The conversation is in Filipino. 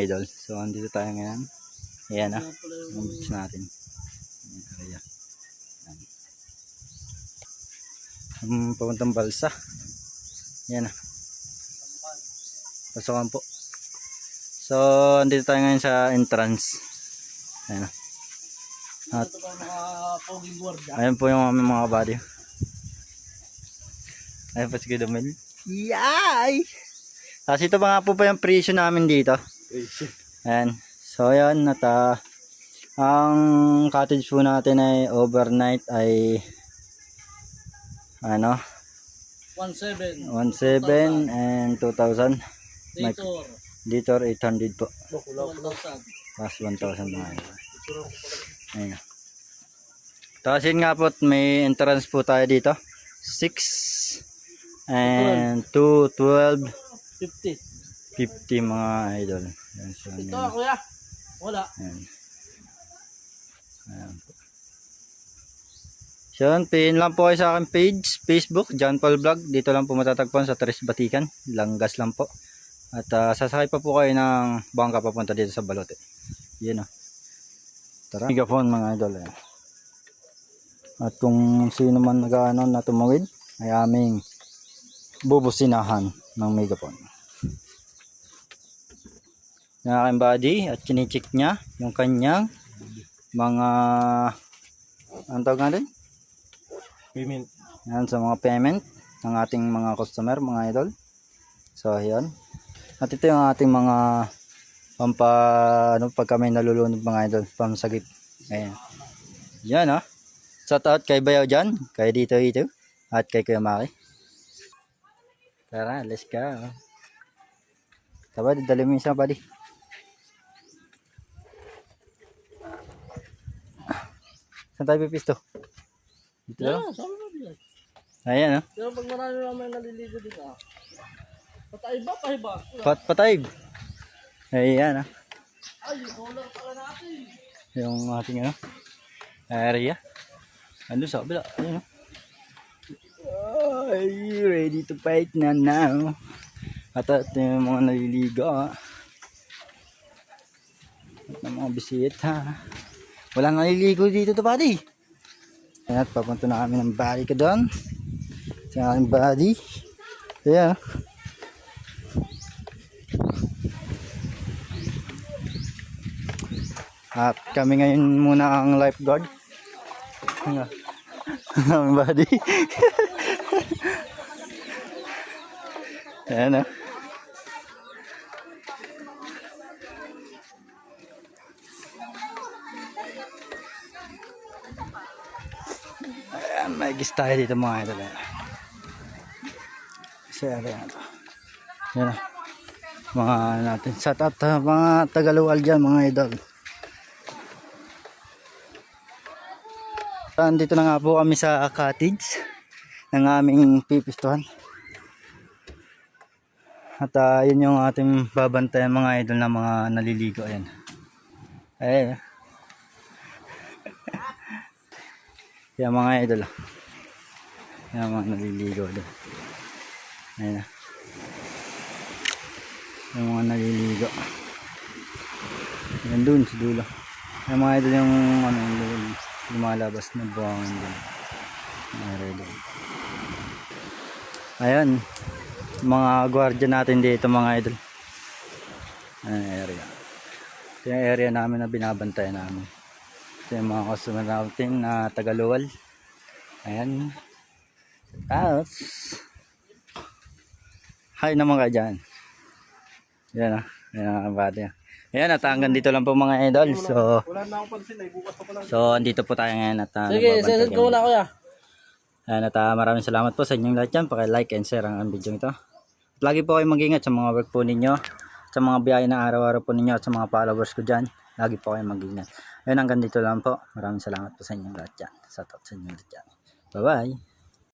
idol. So andito tayo ngayon. Ayan ang beach natin. Ayan. Papuntang balsa. Ayan na. Pasokan po. So andito tayo ngayon sa entrance. Ayan na. At ayan po yung aming mga body. Ayan po si Kidumil. Yay! Tapos ito pa nga po yung presyo namin dito. Ayan. So ayan. At ang cottage po natin ay overnight ay ano? 1,700 and 2,000. Dito 800 po. 1,000. Plus 1,000 mga ito. Ayan. Tapos yun nga po, may entrance po tayo dito. 6 and 2, 12, 50 mga idol. Ayan, so, ito kuya. Wala. Ayan. Ayan po. So yun, pin lang po kayo sa aking page, Facebook, John Paul Vlog. Dito lang po matatagpuan sa Tres Batikan. Langgas lang po. At sasakay pa po kayo ng bangka papunta dito sa Balote. Yun o. Tara. Megapone mga idol. Ayan. At kung sino man nag-ano na tumawid, ay aming bubusinahan ng megapone. Yung aking body at chinicheck niya yung kanyang mga ang tawag natin? Payment. Yan sa mga payment ng ating mga customer, mga idol. So ayan. At ito yung ating mga pag kami nalulunod mga idol, pamsagip. Ayan. Yan ah. Shout out kay Bayaw dyan, kay Dito at kay Kuya Maki. Tara, let's go. Taba, dali mo isa buddy. Saan tayo pipisto? Dito lang? Sabi mo din. Ayan ah. Pero pag marami naman naliligo dito patay ba? Pahiba? Patay. Ayan ah. Ay, yung solar pala natin. Yung ating ano, area. Ano sa kabila? Ayan ah. Are you ready to fight na now? At yung mga naliligo ah. At ng mga bisita. Walang naliligo dito to buddy. Ayan at papunta na kami ng body ka doon. Sa aking body. Ayan. At kami ngayon muna ang lifeguard. Ayan. Ang body. Ayan ah. Ayan, may gis tayo dito mga idol. Sa area na to. Ayan ah. Mga natin. Shout out mga Tagaluwal dyan mga idol. Dito na nga po kami sa cottage ng aming pipistuhan. At yun yung ating babantayan mga idol na mga naliligo. Ayan. Ayan. Yan mga idol. Yan mga naliligo doon. Ayan. Yung mga naliligo. Yan doon sa dulo. Yan mga idol yung ano, lumalabas na buwangan doon. Ayan. Mga gwardiya natin dito mga idol. Ayan area. Ito yung area namin na binabantayan namin. Ito yung mga customer natin na Tagaluwal. Ayan. Tapos hi naman ka dyan. Yan ah. Yan ang body. Ayan at hanggang dito lang po mga idol. So andito po tayo ngayon at sige, sesend ko wala kuya. Ayan at maraming salamat po sa inyong lahat dyan. Paki-like and share ang video ito. At lagi po kayong mag-ingat sa mga work po ninyo, sa mga biyahe na araw-araw po ninyo at sa mga followers ko dyan. Lagi po kayong mag-ingat. Ayan hanggang dito lang po. Maraming salamat po sa inyong lahat dyan. Sa inyong lahat dyan. Bye bye.